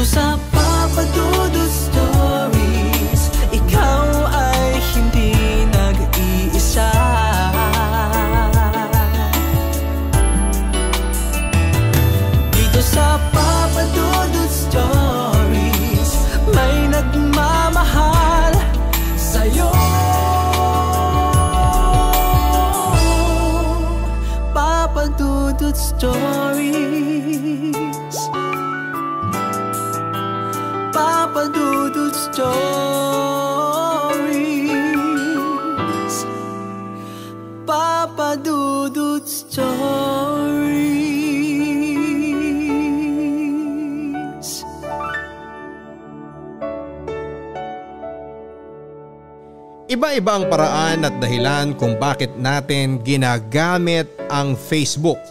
Dito sa Papa Dudut Stories, ikaw ay hindi nag-iisa. Dito sa Papa Dudut Stories, may nagmamahal sa'yo. Papa Dudut Stories, Papa Dudut Stories, Papa Dudut Stories. Iba-iba ang paraan at dahilan kung bakit natin ginagamit ang Facebook.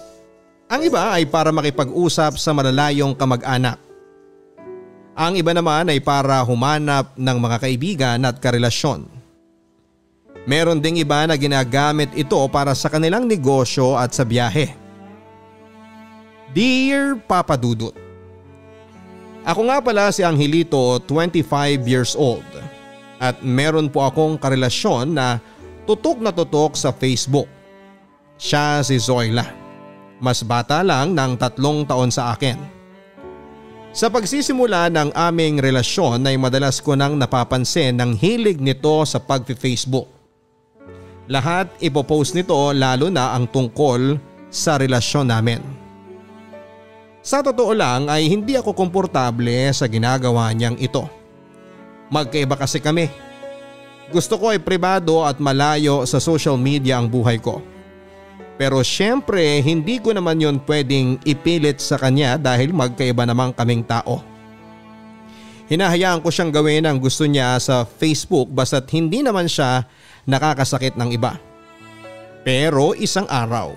Ang iba ay para makipag-usap sa malalayong kamag-anak. Ang iba naman ay para humanap ng mga kaibigan at karelasyon. Meron ding iba na ginagamit ito para sa kanilang negosyo at sa biyahe. Dear Papa Dudut, ako nga pala si Angelito, 25 years old. At meron po akong karelasyon na tutok sa Facebook. Siya si Zoila. Mas bata lang ng 3 taon sa akin. Sa pagsisimula ng aming relasyon ay madalas ko nang napapansin ng hilig nito sa pag-Facebook. Lahat ipopost nito lalo na ang tungkol sa relasyon namin. Sa totoo lang ay hindi ako komportable sa ginagawa niyang ito. Magkaiba kasi kami. Gusto ko ay pribado at malayo sa social media ang buhay ko. Pero syempre hindi ko naman yon pwedeng ipilit sa kanya dahil magkaiba namang kaming tao. Hinahayaan ko siyang gawin ang gusto niya sa Facebook basta't hindi naman siya nakakasakit ng iba. Pero isang araw,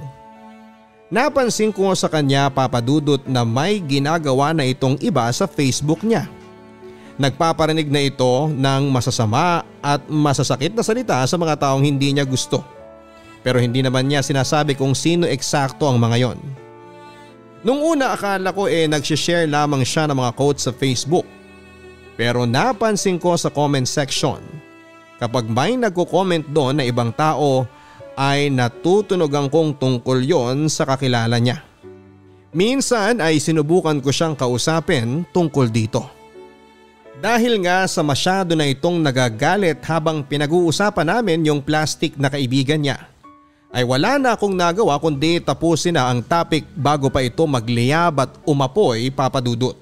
napansin ko sa kanya, Papa Dudut, na may ginagawa na itong iba sa Facebook niya. Nagpaparinig na ito ng masasama at masasakit na salita sa mga taong hindi niya gusto. Pero hindi naman niya sinasabi kung sino eksakto ang mga yon. Nung una akala ko nagsishare lamang siya ng mga quotes sa Facebook. Pero napansin ko sa comment section, kapag may nagko-comment doon na ibang tao ay natutunogan kong tungkol yon sa kakilala niya. Minsan ay sinubukan ko siyang kausapin tungkol dito. Dahil nga sa masyado na itong nagagalit habang pinag-uusapan namin yung plastic na kaibigan niya, ay wala na akong nagawa kundi tapusin na ang topic bago pa ito magliyab at umapoy, Papa Dudut.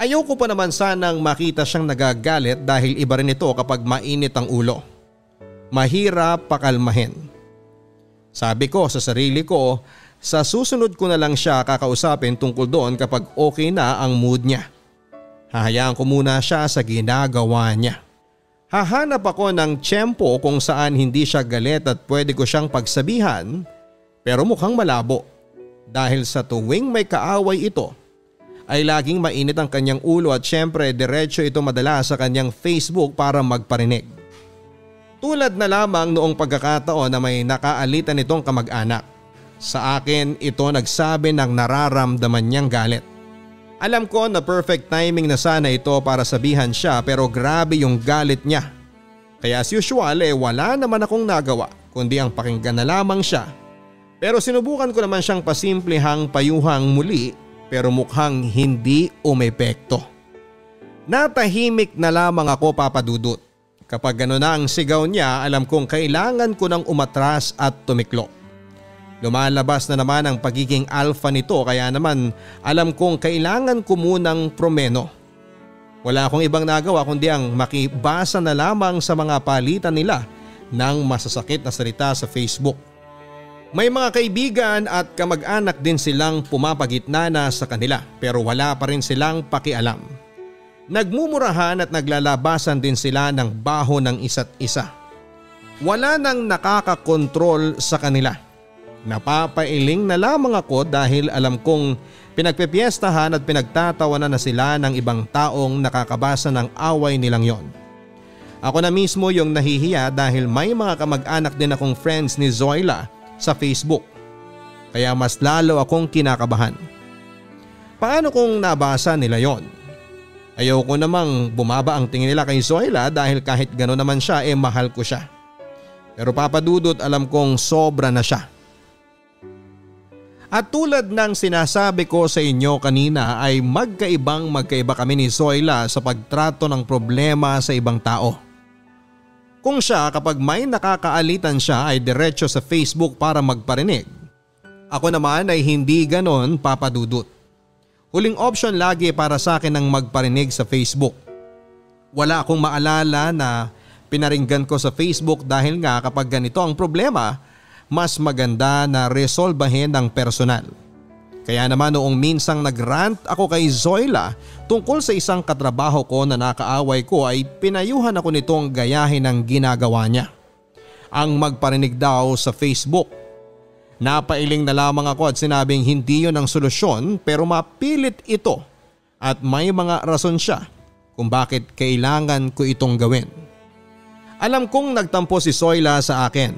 Ayoko pa naman sanang makita siyang nagagalit dahil iba rin ito kapag mainit ang ulo. Mahirap pakalmahin. Sabi ko sa sarili ko, sa susunod ko na lang siya kakausapin tungkol doon kapag okay na ang mood niya. Hahayaan ko muna siya sa ginagawa niya. Hahanap ako ng tiyempo kung saan hindi siya galit at pwede ko siyang pagsabihan, pero mukhang malabo dahil sa tuwing may kaaway ito ay laging mainit ang kanyang ulo at syempre diretso ito madala sa kanyang Facebook para magparinig. Tulad na lamang noong pagkakataon na may nakaalitan itong kamag-anak. Sa akin ito nagsabi ng nararamdaman niyang galit. Alam ko na perfect timing na sana ito para sabihan siya pero grabe yung galit niya. Kaya as usual wala naman akong nagawa kundi ang pakinggan na lamang siya. Pero sinubukan ko naman siyang pasimplihang payuhang muli pero mukhang hindi umepekto. Natahimik na lamang ako, Papa Dudut. Kapag gano'n na ang sigaw niya, alam kong kailangan ko nang umatras at tumiklo. Lumalabas na naman ang pagiging alpha nito kaya naman alam kong kailangan ko munang promeno. Wala akong ibang nagawa kundi ang makibasa na lamang sa mga palitan nila ng masasakit na salita sa Facebook. May mga kaibigan at kamag-anak din silang pumapagitna na sa kanila pero wala pa rin silang pakialam. Nagmumurahan at naglalabasan din sila ng baho ng isa't isa. Wala nang nakakakontrol sa kanila. Napapailing na lamang ako dahil alam kong pinagpepiestahan at pinagtatawanan na sila ng ibang taong nakakabasa ng away nilang yon. Ako na mismo yung nahihiya dahil may mga kamag-anak din akong friends ni Zoila sa Facebook. Kaya mas lalo akong kinakabahan. Paano kung nabasa nila yon? Ayoko namang bumaba ang tingin nila kay Zoila dahil kahit gano'n naman siya mahal ko siya. Pero Papa Dudut, alam kong sobra na siya. At tulad ng sinasabi ko sa inyo kanina ay magkaiba kami ni Zoila sa pagtrato ng problema sa ibang tao. Kung siya kapag may nakakaalitan siya ay diretso sa Facebook para magparinig. Ako naman ay hindi ganon, Papa Dudut. Huling option lagi para sa akin ang magparinig sa Facebook. Wala akong maalala na pinaringgan ko sa Facebook dahil nga kapag ganito ang problema, mas maganda na resolbahin ng personal. Kaya naman noong minsang nagrant ako kay Zoila tungkol sa isang katrabaho ko na nakaaway ko ay pinayuhan ako nitong gayahin ang ginagawa niya. Ang magparinig daw sa Facebook. Napailing na lamang ako at sinabing hindi yon ang solusyon pero mapilit ito at may mga rason siya kung bakit kailangan ko itong gawin. Alam kong nagtampo si Zoila sa akin.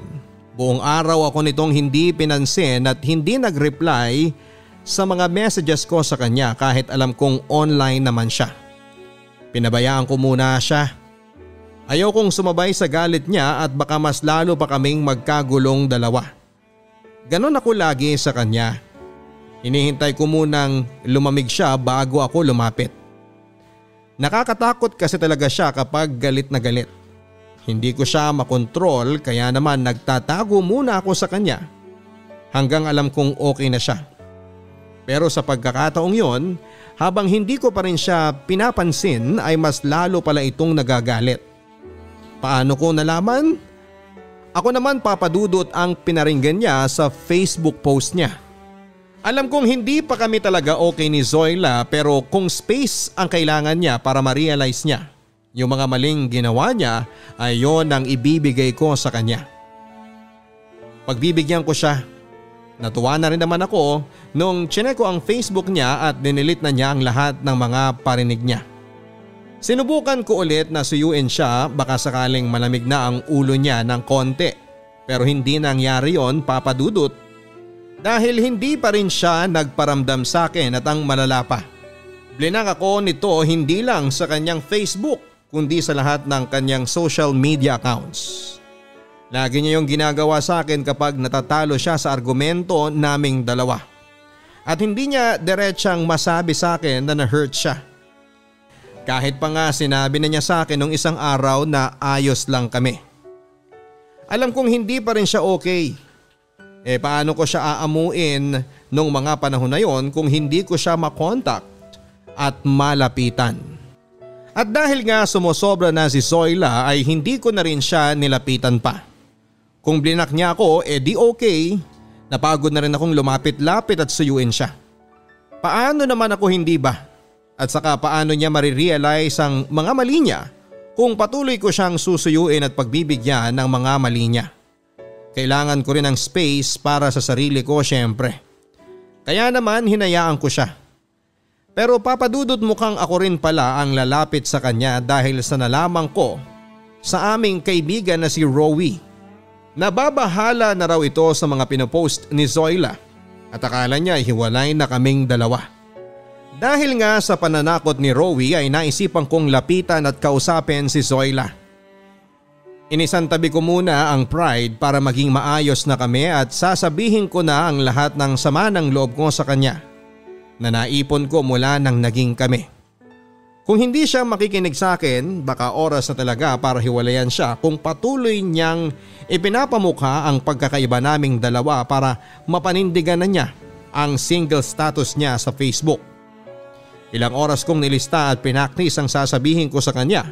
Buong araw ako nitong hindi pinansin at hindi nag-reply sa mga messages ko sa kanya kahit alam kong online naman siya. Pinabayaan ko muna siya. Ayaw kong sumabay sa galit niya at baka mas lalo pa kaming magkagulong dalawa. Ganon ako lagi sa kanya. Hinihintay ko munang lumamig siya bago ako lumapit. Nakakatakot kasi talaga siya kapag galit na galit. Hindi ko siya makontrol kaya naman nagtatago muna ako sa kanya hanggang alam kong okay na siya. Pero sa pagkakataong yon, habang hindi ko pa rin siya pinapansin ay mas lalo pala itong nagagalit. Paano ko nalaman? Ako naman, Papa Dudut, ang pinaringgan niya sa Facebook post niya. Alam kong hindi pa kami talaga okay ni Zoila pero kung space ang kailangan niya para ma-realize niya yung mga maling ginawa niya ay yon ang ibibigay ko sa kanya. Pagbibigyan ko siya. Natuwa na rin naman ako nung chinek ko ang Facebook niya at dinilit na niya ang lahat ng mga parinig niya. Sinubukan ko ulit na suyuin siya baka sakaling malamig na ang ulo niya ng konti pero hindi nangyari yon, Papa Dudut. Dahil hindi pa rin siya nagparamdam sa akin at ang malala pa. Blinang ako nito hindi lang sa kanyang Facebook kundi sa lahat ng kanyang social media accounts. Lagi niya yung ginagawa sa akin kapag natatalo siya sa argumento naming dalawa. At hindi niya diretsang masabi sa akin na na-hurt siya. Kahit pa nga sinabi na niya sa akin nung isang araw na ayos lang kami. Alam kong hindi pa rin siya okay. Paano ko siya aamuin nung mga panahon na yon kung hindi ko siya makontak at malapitan. At dahil nga sumusobra na si Zoila ay hindi ko na rin siya nilapitan pa. Kung blinak niya ako di okay, napagod na rin akong lumapit-lapit at suyuin siya. Paano naman ako hindi ba? At saka paano niya marirealize ang mga mali niya kung patuloy ko siyang susuyuin at pagbibigyan ng mga mali niya. Kailangan ko rin ng space para sa sarili ko syempre. Kaya naman hinayaan ko siya. Pero Papa Dudut, mukhang ako rin pala ang lalapit sa kanya dahil sa nalaman ko sa aming kaibigan na si Rowie. Nababahala na raw ito sa mga pinopost ni Zoila at akala niya hiwalay na kaming dalawa. Dahil nga sa pananakot ni Rowie ay naisipan kong lapitan at kausapin si Zoila. Inisantabi ko muna ang pride para maging maayos na kami at sasabihin ko na ang lahat ng sama ng loob ko sa kanya na naipon ko mula nang naging kami. Kung hindi siya makikinig sa akin, baka oras na talaga para hiwalayan siya kung patuloy niyang ipinapamukha ang pagkakaiba naming dalawa para mapanindigan na niya ang single status niya sa Facebook. Ilang oras kong nilista at pinaktis ang sasabihin ko sa kanya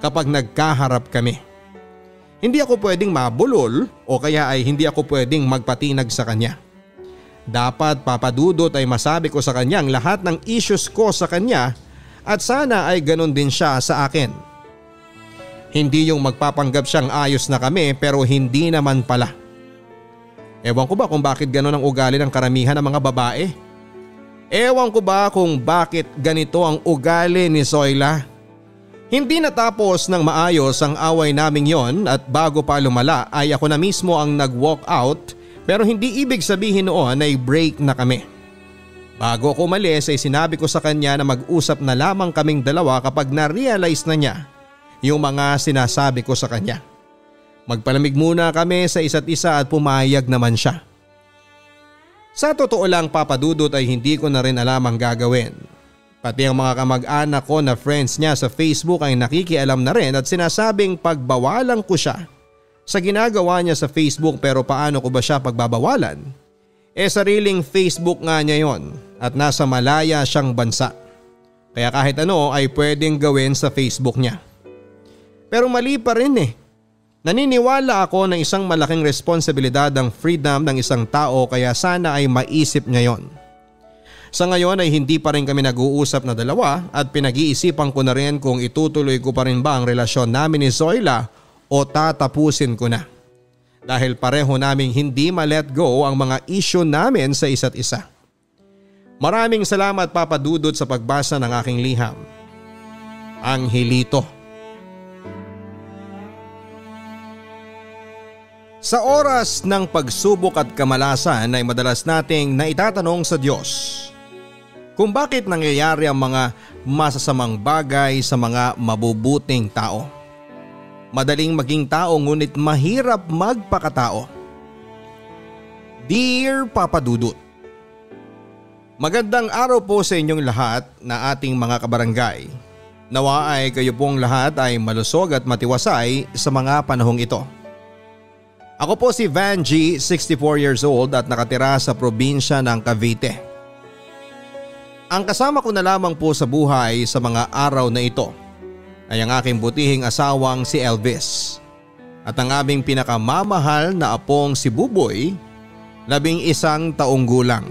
kapag nagkaharap kami. Hindi ako pwedeng mabulol o kaya ay hindi ako pwedeng magpatinag sa kanya. Dapat, Papa Dudut, ay masabi ko sa kanya ang lahat ng issues ko sa kanya at sana ay ganun din siya sa akin. Hindi yung magpapanggap siyang ayos na kami pero hindi naman pala. Ewan ko ba kung bakit ganun ang ugali ng karamihan ng mga babae? Ewan ko ba kung bakit ganito ang ugali ni Zoila? Hindi natapos ng maayos ang away naming yon at bago pa lumala ay ako na mismo ang nag-walk out pero hindi ibig sabihin noon ay break na kami. Bago ako umalis ay sinabi ko sa kanya na mag-usap na lamang kaming dalawa kapag na-realize na niya yung mga sinasabi ko sa kanya. Magpalamig muna kami sa isa't isa at pumayag naman siya. Sa totoo lang, Papa Dudut, ay hindi ko na rin alam ang gagawin. Pati ang mga kamag-anak ko na friends niya sa Facebook ay nakikialam na rin at sinasabing pagbawalan ko siya sa ginagawa niya sa Facebook, pero paano ko ba siya pagbabawalan? Sariling Facebook nga niya yon at nasa malaya siyang bansa. Kaya kahit ano ay pwedeng gawin sa Facebook niya. Pero mali pa rin eh. Naniniwala ako na isang malaking responsibilidad ang freedom ng isang tao, kaya sana ay maisip niya yon. Sa ngayon ay hindi pa rin kami nag-uusap na dalawa at pinag-iisipan ko na rin kung itutuloy ko pa rin ba ang relasyon namin ni Zoila o tatapusin ko na. Dahil pareho naming hindi ma-let go ang mga issue namin sa isa't isa. Maraming salamat, Papa Dudut, sa pagbasa ng aking liham. Angelito. Sa oras ng pagsubok at kamalasan ay madalas nating naitatanong sa Diyos kung bakit nangyayari ang mga masasamang bagay sa mga mabubuting tao. Madaling maging tao ngunit mahirap magpakatao. Dear Papa Dudut, magandang araw po sa inyong lahat na ating mga kabarangay. Nawa ay kayo pong lahat ay malusog at matiwasay sa mga panahong ito. Ako po si Van G, 64 years old at nakatira sa probinsya ng Cavite. Ang kasama ko na lamang po sa buhay sa mga araw na ito ay ang aking butihing asawang si Elvis at ang aming pinakamamahal na apong si Buboy, 11 taong gulang.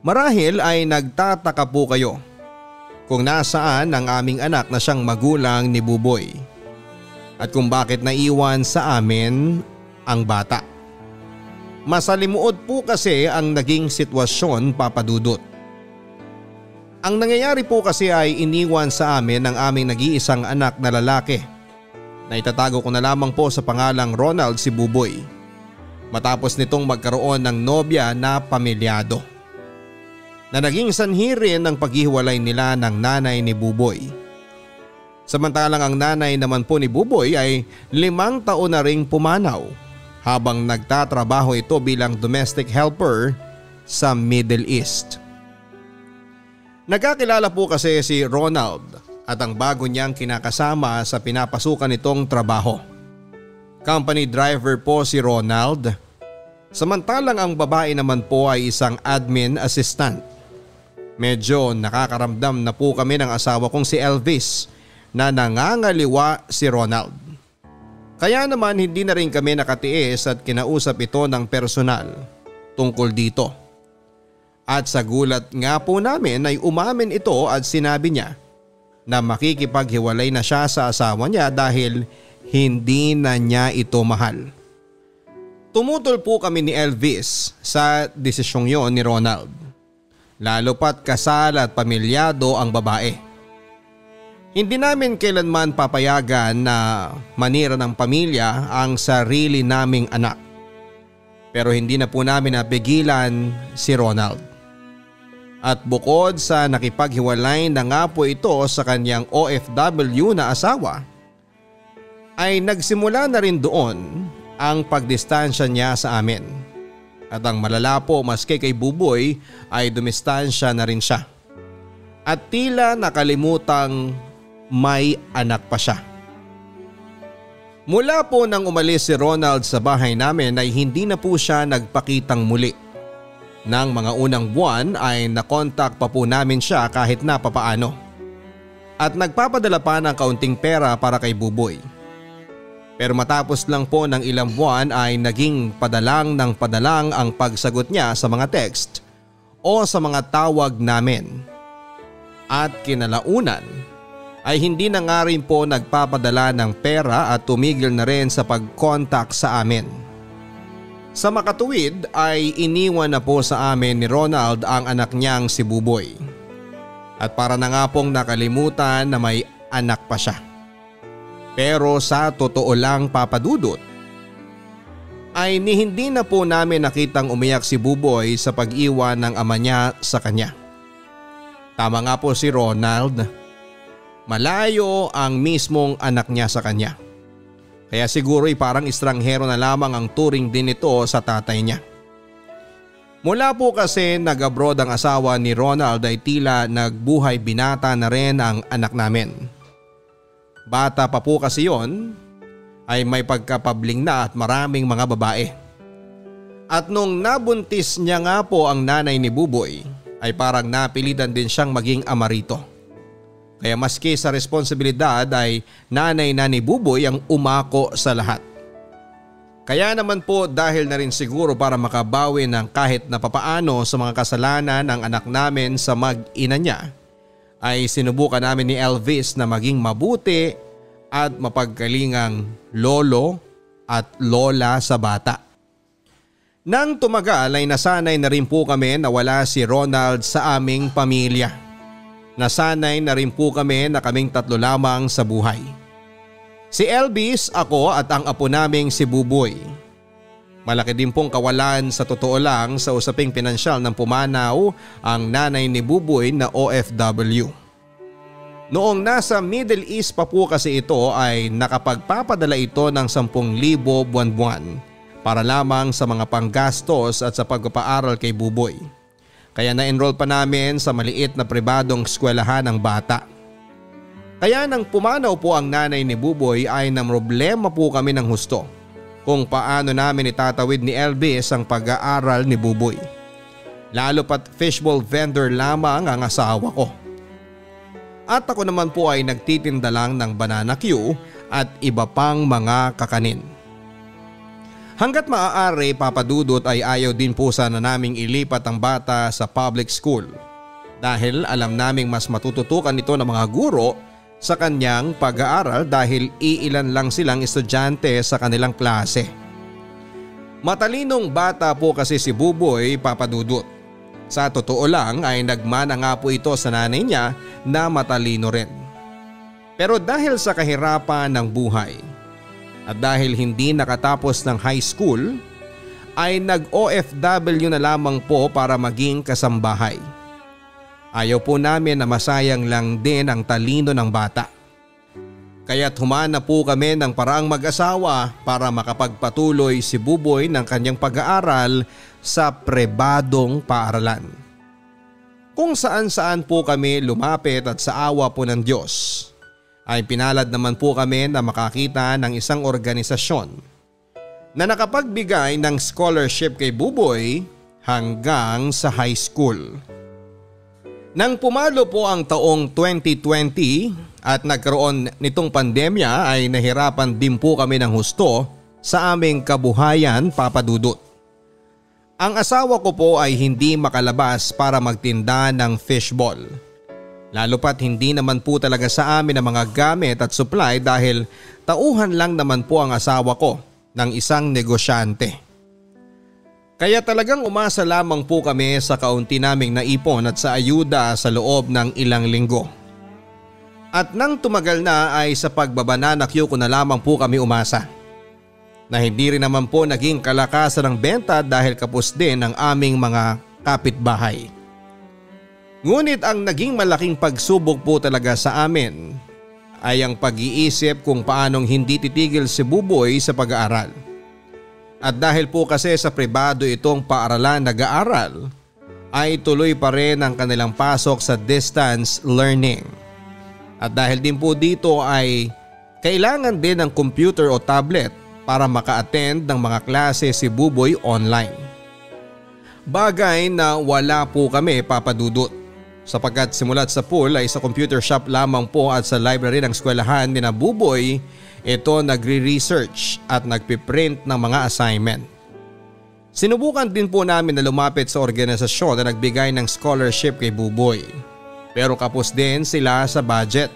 Marahil ay nagtataka po kayo kung nasaan ang aming anak na siyang magulang ni Buboy at kung bakit naiwan sa amin ang bata. Masalimuot po kasi ang naging sitwasyon, Papa Dudut. Ang nangyayari po kasi ay iniwan sa amin ng aming nag-iisang anak na lalaki na itatago ko na lamang po sa pangalang Ronald si Buboy, matapos nitong magkaroon ng nobya na pamilyado na naging sanhi rin ng paghiwalay nila ng nanay ni Buboy. Samantalang ang nanay naman po ni Buboy ay 5 taon na ring pumanaw habang nagtatrabaho ito bilang domestic helper sa Middle East. Nagkakilala po kasi si Ronald at ang bago niyang kinakasama sa pinapasukan nitong trabaho. Company driver po si Ronald, samantalang ang babae naman po ay isang admin assistant. Medyo nakakaramdam na po kami ng asawa kong si Elvis na nangangaliwa si Ronald. Kaya naman hindi na rin kami nakatiis at kinausap ito ng personal tungkol dito. At sa gulat nga po namin ay umamin ito at sinabi niya na makikipaghiwalay na siya sa asawa niya dahil hindi na niya ito mahal. Tumutol po kami ni Elvis sa desisyong yon ni Ronald. Lalo pat kasal at pamilyado ang babae. Hindi namin kailanman papayagan na manira ng pamilya ang sarili naming anak. Pero hindi na po namin napigilan si Ronald. At bukod sa nakipaghiwalay na nga po ito sa kanyang OFW na asawa, ay nagsimula na rin doon ang pagdistansya niya sa amin. At ang malala po, maski kay Buboy ay dumistansya na rin siya. At tila nakalimutang may anak pa siya. Mula po nang umalis si Ronald sa bahay namin ay hindi na po siya nagpakitang muli. Nang mga unang buwan ay nakontak pa po namin siya kahit na papaano. At nagpapadala pa ng kaunting pera para kay Buboy. Pero matapos lang po ng ilang buwan ay naging padalang ng padalang ang pagsagot niya sa mga text o sa mga tawag namin. At kinalaunan ay hindi na nga rin po nagpapadala ng pera at tumigil na rin sa pag-contact sa amin. Sa makatuwid ay iniwan na po sa amin ni Ronald ang anak niyang si Buboy. At para na nga pong nakalimutan na may anak pa siya. Pero sa totoo lang, Papa Dudut, ay hindi na po namin nakitang umiyak si Buboy sa pag-iwan ng ama niya sa kanya. Tama nga po si Ronald. Malayo ang mismong anak niya sa kanya. Kaya siguro'y parang estranghero na lamang ang turing din ito sa tatay niya. Mula po kasi nag-abroad ang asawa ni Ronald ay tila nagbuhay binata na rin ang anak namin. Bata pa po kasi yon, ay may pagkapabling na at maraming mga babae. At nung nabuntis niya nga po ang nanay ni Buboy ay parang napilitan din siyang maging ama rito. Kaya maski sa responsibilidad ay nanay na ni Buboy ang umako sa lahat. Kaya naman po dahil na rin siguro para makabawi ng kahit na papaano sa mga kasalanan ng anak namin sa mag-ina niya ay sinubukan namin ni Elvis na maging mabuti at mapagkalingang lolo at lola sa bata. Nang tumagal ay nasanay na rin po kami na wala si Ronald sa aming pamilya. Nasanay na rin po kami na kaming tatlo lamang sa buhay. Si Elvis, ako at ang apo naming si Buboy. Malaki din pong kawalan sa totoo lang sa usaping pinansyal ng pumanaw ang nanay ni Buboy na OFW. Noong nasa Middle East pa po kasi ito ay nakapagpapadala ito ng 10,000 buwan-buwan para lamang sa mga panggastos at sa pagpapaaral kay Buboy. Kaya na-enroll pa namin sa maliit na pribadong eskwelahan ng bata. Kaya nang pumanaw po ang nanay ni Buboy ay namroblema po kami ng husto kung paano namin itatawid ni Elvis ang pag-aaral ni Buboy. Lalo pat fishbowl vendor lamang ang asawa ko. At ako naman po ay nagtitinda lang ng banana Q at iba pang mga kakanin. Hanggat maaari, Papa Dudut, ay ayaw din po sana naming ilipat ang bata sa public school dahil alam naming mas matututukan ito ng mga guro sa kanyang pag-aaral dahil iilan lang silang estudyante sa kanilang klase. Matalinong bata po kasi si Buboy, Papa Dudut. Sa totoo lang ay nagmana nga po ito sa nanay niya na matalino rin. Pero dahil sa kahirapan ng buhay at dahil hindi nakatapos ng high school ay nag-OFW na lamang po para maging kasambahay. Ayaw po namin na masayang lang din ang talino ng bata. Kaya't humana po kami ng paraang mag-asawa para makapagpatuloy si Buboy ng kanyang pag-aaral sa pribadong paaralan. Kung saan-saan po kami lumapit at sa awa po ng Diyos ay pinalad naman po kami na makakita ng isang organisasyon na nakapagbigay ng scholarship kay Buboy hanggang sa high school. Nang pumalo po ang taong 2020 at nagkaroon nitong pandemya ay nahirapan din po kami ng husto sa aming kabuhayan, Papa Dudut. Ang asawa ko po ay hindi makalabas para magtinda ng fishball. Lalo pat hindi naman po talaga sa amin ang mga gamit at supply dahil tauhan lang naman po ang asawa ko ng isang negosyante. Kaya talagang umasa lamang po kami sa kaunti naming naipon at sa ayuda sa loob ng ilang linggo. At nang tumagal na ay sa pagbabanana Q ko na lamang po kami umasa. Na hindi rin naman po naging kalakasan ng benta dahil kapos din ang aming mga kapitbahay. Ngunit ang naging malaking pagsubok po talaga sa amin ay ang pag-iisip kung paanong hindi titigil si Buboy sa pag-aaral. At dahil po kasi sa pribado itong paaralan nag-aaral ay tuloy pa rin ang kanilang pasok sa distance learning. At dahil din po dito ay kailangan din ng computer o tablet para maka-attend ng mga klase si Buboy online. Bagay na wala po kami, Papa Dudut, sapagkat simulat sa pool ay sa computer shop lamang po at sa library ng eskwelahan ni na Buboy ito nagre-research at nagpiprint ng mga assignment. Sinubukan din po namin na lumapit sa organisasyon na nagbigay ng scholarship kay Buboy. Pero kapos din sila sa budget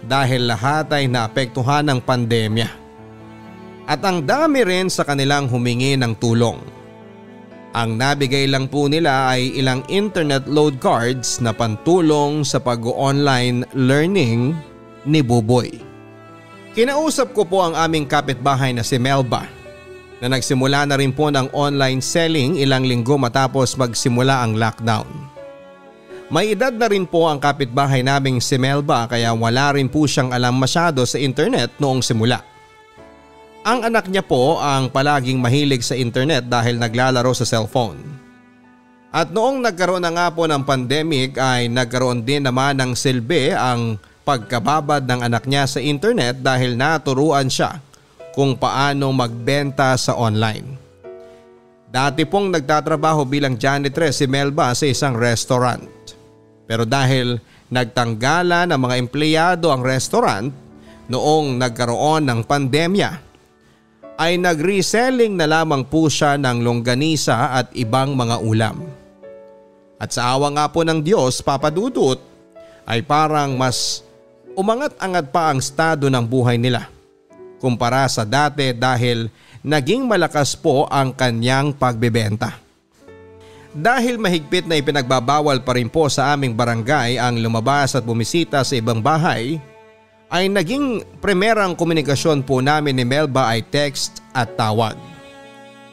dahil lahat ay naapektuhan ng pandemya. At ang dami rin sa kanilang humingi ng tulong. Ang nabigay lang po nila ay ilang internet load cards na pantulong sa pag-online learning ni Buboy. Kinausap ko po ang aming kapitbahay na si Melba na nagsimula na rin po ng online selling ilang linggo matapos magsimula ang lockdown. May edad na rin po ang kapitbahay naming si Melba kaya wala rin po siyang alam masyado sa internet noong simula. Ang anak niya po ang palaging mahilig sa internet dahil naglalaro sa cellphone. At noong nagkaroon na nga po ng pandemic ay nagkaroon din naman ng silbi ang pagkababad ng anak niya sa internet dahil naturuan siya kung paano magbenta sa online. Dati pong nagtatrabaho bilang janitress si Melba sa isang restaurant. Pero dahil nagtanggala ng mga empleyado ang restaurant noong nagkaroon ng pandemya, ay nag-reselling na lamang po siya ng longganisa at ibang mga ulam. At sa awa nga po ng Diyos, Papa Dudut, ay parang mas umangat-angat pa ang estado ng buhay nila kumpara sa dati dahil naging malakas po ang kanyang pagbebenta. Dahil mahigpit na ipinagbabawal pa rin po sa aming barangay ang lumabas at bumisita sa ibang bahay, ay naging primerang komunikasyon po namin ni Melba ay text at tawag.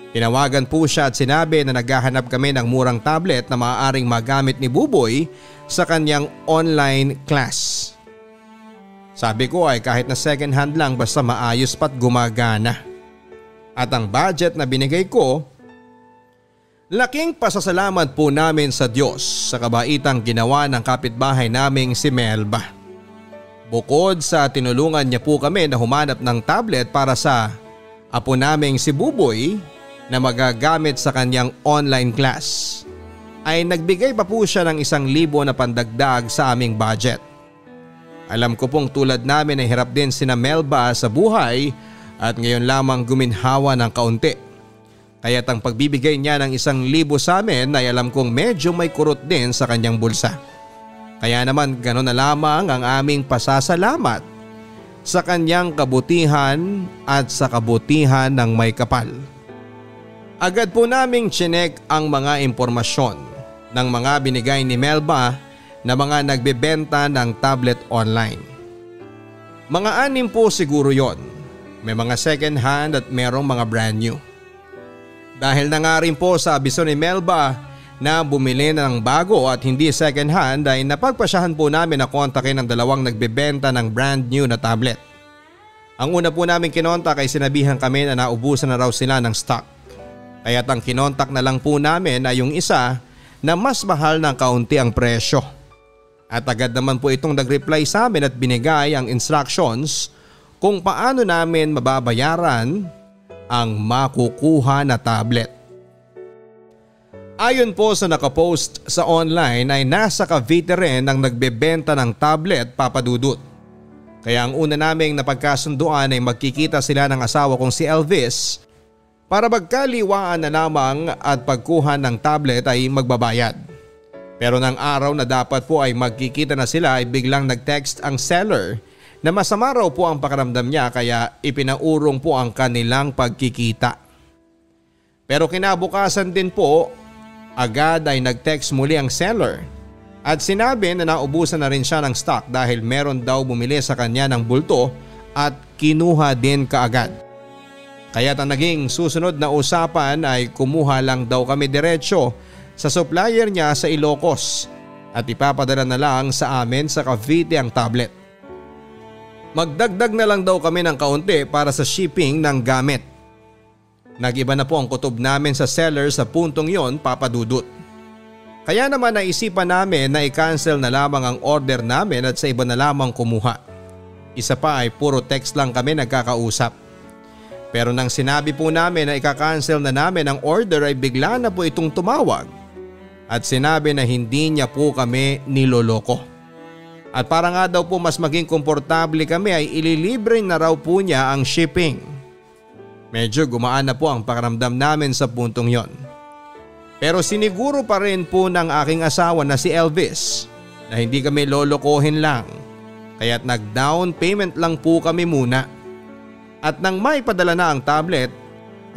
Tinawagan po siya at sinabi na naghahanap kami ng murang tablet na maaaring magamit ni Buboy sa kanyang online class. Sabi ko ay kahit na second hand lang basta maayos pa't gumagana. At ang budget na binigay ko, laking pasasalamat po namin sa Diyos sa kabaitang ginawa ng kapitbahay naming si Melba. Bukod sa tinulungan niya po kami na humanap ng tablet para sa apo naming si Buboy na magagamit sa kanyang online class, ay nagbigay pa po siya ng 1,000 na pandagdag sa aming budget. Alam ko pong tulad namin ay hirap din sina Melba sa buhay at ngayon lamang guminhawa ng kaunti. Kaya't ang pagbibigay niya ng 1,000 sa amin ay alam kong medyo may kurot din sa kanyang bulsa. Kaya naman gano'n na lamang ang aming pasasalamat sa kanyang kabutihan at sa kabutihan ng may kapal. Agad po naming chinek ang mga impormasyon ng mga binigay ni Melba na mga nagbebenta ng tablet online. Mga 6 po siguro yon. May mga second hand at merong mga brand new. Dahil na nga rin po sa abiso ni Melba na bumili ng bago at hindi second hand ay napagpasyahan po namin na kontakin ang 2 nagbebenta ng brand new na tablet. Ang una po namin kinontak ay sinabihan kami na naubusan na raw sila ng stock. Kaya't ang kinontak na lang po namin ay yung isa na mas mahal ng kaunti ang presyo. At agad naman po itong nag-reply sa amin at binigay ang instructions kung paano namin mababayaran ang makukuha na tablet. Ayon po sa nakapost sa online ay nasa Cavite rin ang nagbebenta ng tablet, Papa Dudut. Kaya ang una naming napagkasunduan ay magkikita sila ng asawa kong si Elvis para magkaliwaan na lamang at pagkuha ng tablet ay magbabayad. Pero ng araw na dapat po ay magkikita na sila ay biglang nag-text ang seller na masama raw po ang pakiramdam niya kaya ipinaurong po ang kanilang pagkikita. Pero kinabukasan din po, agad ay nag-text muli ang seller at sinabi na naubusan na rin siya ng stock dahil meron daw bumili sa kanya ng bulto at kinuha din kaagad. Kaya't ang naging susunod na usapan ay kumuha lang daw kami diretsyo sa supplier niya sa Ilocos at ipapadala na lang sa amin sa Cavite ang tablet. Magdagdag na lang daw kami ng kaunti para sa shipping ng gamit. Nag-iba na po ang kutob namin sa seller sa puntong yon, Papa Dudut. Kaya naman naisipan namin na i-cancel na lamang ang order namin at sa iba na lamang kumuha. Isa pa ay puro text lang kami nagkakausap. Pero nang sinabi po namin na ika-cancel na namin ang order ay bigla na po itong tumawag at sinabi na hindi niya po kami niloloko. At para nga daw po mas maging komportable kami ay ililibre na raw po niya ang shipping. Medyo gumaan na po ang pakiramdam namin sa puntong yon. Pero siniguro pa rin po ng aking asawa na si Elvis na hindi kami lolokohin lang. Kaya't nag-down payment lang po kami muna. At nang may padala na ang tablet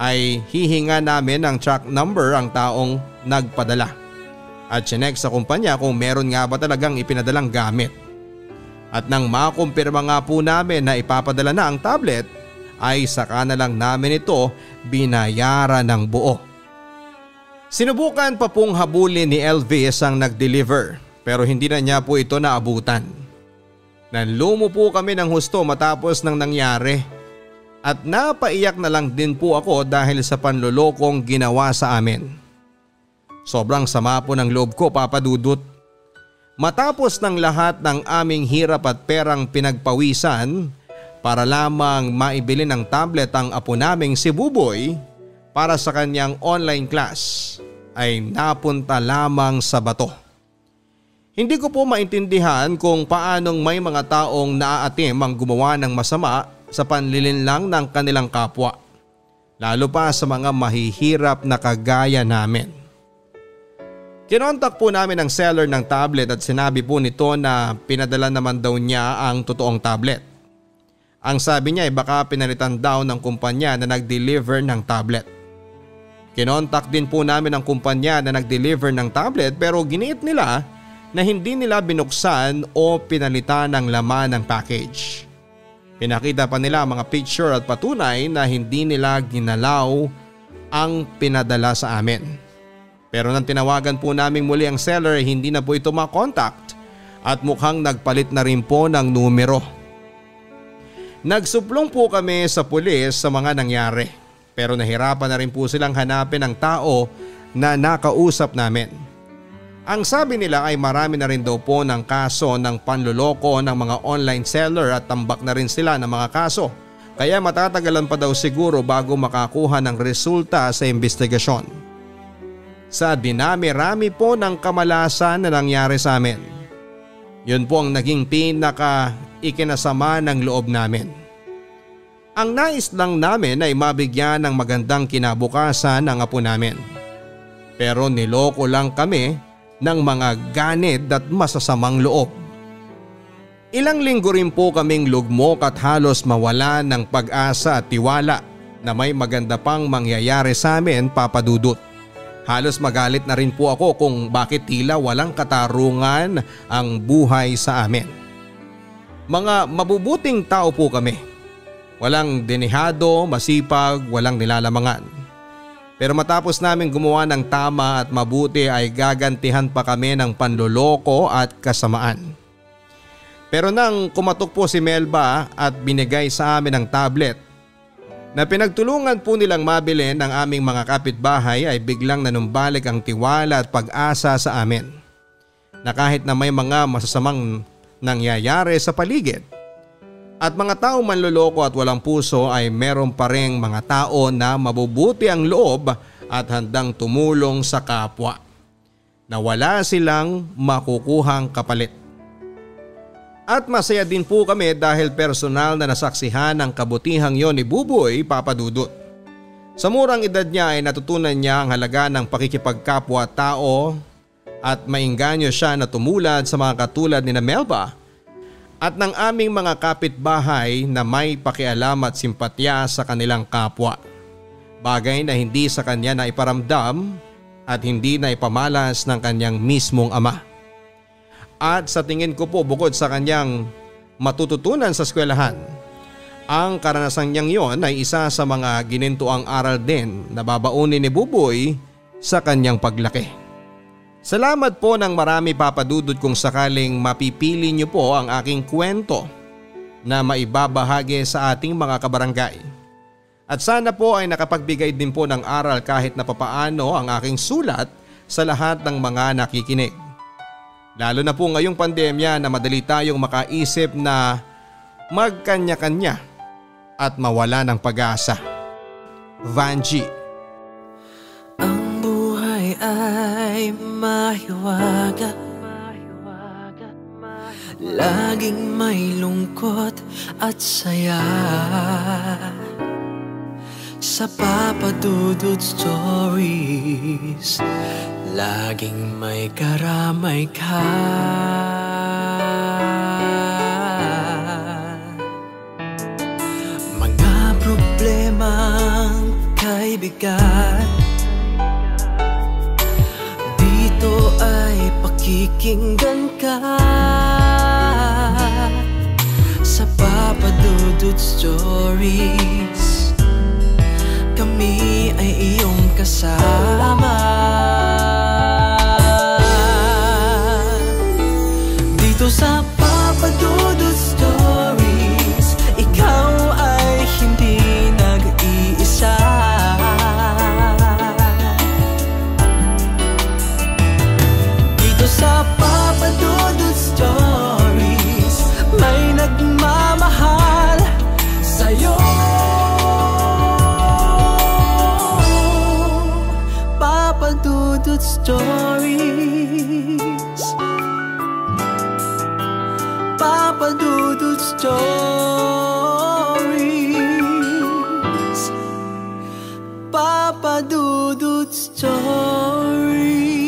ay hihinga namin ng track number ang taong nagpadala. At chinek sa kumpanya kung meron nga ba talagang ipinadalang gamit. At nang makumpirma nga po namin na ipapadala na ang tablet ay saka na lang namin ito binayaran ng buo. Sinubukan pa pong habulin ni Elvis ang nag-deliver pero hindi na niya po ito naabutan. Nanlumo po kami ng husto matapos ng nangyari at napaiyak na lang din po ako dahil sa panlolokong ginawa sa amin. Sobrang sama po ng loob ko, Papa Dudut. Matapos ng lahat ng aming hirap at perang pinagpawisan para lamang maibili ng tablet ang apo naming si Buboy para sa kanyang online class ay napunta lamang sa bato. Hindi ko po maintindihan kung paanong may mga taong naaatim ang gumawa ng masama sa panlilinlang ng kanilang kapwa, lalo pa sa mga mahihirap na kagaya namin. Kinontak po namin ang seller ng tablet at sinabi po nito na pinadala naman daw niya ang totoong tablet. Ang sabi niya ay baka pinalitan daw ng kumpanya na nag-deliver ng tablet. Kinontak din po namin ang kumpanya na nag-deliver ng tablet pero giniit nila na hindi nila binuksan o pinalitan ang laman ng package. Pinakita pa nila mga picture at patunay na hindi nila ginalaw ang pinadala sa amin. Pero nang tinawagan po namin muli ang seller hindi na po ito makontakt at mukhang nagpalit na rin po ng numero. Nagsuplong po kami sa pulis sa mga nangyari pero nahirapan na rin po silang hanapin ang tao na nakausap namin. Ang sabi nila ay marami na rin daw po ng kaso ng panloloko ng mga online seller at tambak na rin sila ng mga kaso. Kaya matatagalan pa daw siguro bago makakuha ng resulta sa investigasyon. Sa dinami-rami po ng kamalasan na nangyari sa amin. Yun po ang naging pinaka ikinasama ng loob namin. Ang nais lang namin ay mabigyan ng magandang kinabukasan ang apo namin. Pero niloko lang kami ng mga ganid at masasamang loob. Ilang linggo rin po kaming lugmok at halos mawala ng pag-asa at tiwala na may maganda pang mangyayari sa amin, Papa Dudut. Halos magalit na rin po ako kung bakit tila walang katarungan ang buhay sa amin. Mga mabubuting tao po kami. Walang denihado, masipag, walang nilalamangan. Pero matapos namin gumawa ng tama at mabuti ay gagantihan pa kami ng panloloko at kasamaan. Pero nang kumatok po si Melba at binigay sa amin ang tablet na pinagtulungan po nilang mabili ng aming mga kapitbahay ay biglang nanumbalik ang tiwala at pag-asa sa amin. Na kahit na may mga masasamang nangyayari sa paligid at mga taong manloloko at walang puso ay meron pa ring mga tao na mabubuti ang loob at handang tumulong sa kapwa na wala silang makukuhang kapalit. At masaya din po kami dahil personal na nasaksihan ang kabutihang yon ni Buboy, Papa Dudut. Sa murang edad niya ay natutunan niya ang halaga ng pakikipagkapwa-tao at maingganyo siya na tumulad sa mga katulad ni Melba at ng aming mga kapitbahay na may pakialam at simpatya sa kanilang kapwa. Bagay na hindi sa kanya na iparamdam at hindi na ipamalas ng kanyang mismong ama. At sa tingin ko po bukod sa kanyang matututunan sa eskwelahan, ang karanasang niyang yon ay isa sa mga ginintuang aral din na babaunin ni Buboy sa kanyang paglaki. Salamat po ng marami, Papa Dudut, kung sakaling mapipili niyo po ang aking kwento na maibabahagi sa ating mga kabarangay. At sana po ay nakapagbigay din po ng aral kahit na papaano ang aking sulat sa lahat ng mga nakikinig. Lalo na po ngayong pandemya na madali tayong makaisip na magkanya-kanya at mawala ng pag-asa. Vanji. Ang buhay ay mahiwaga, laging may lungkot at saya. Sa Papa Dudut Stories, laging may karamay ka. Mga problemang kay bigat, dito ay pakikinggan ka. sa Papa Dudut Stories. Kami ay iyong kasama dito sa Papa Dudut Stories. Ikaw ay hindi nag-iisa. Dito sa Papa Dudut Stories may nagmamahal sa'yo. Papa Dudut Stories. Papa Dudut Stories. Papa Dudut Stories.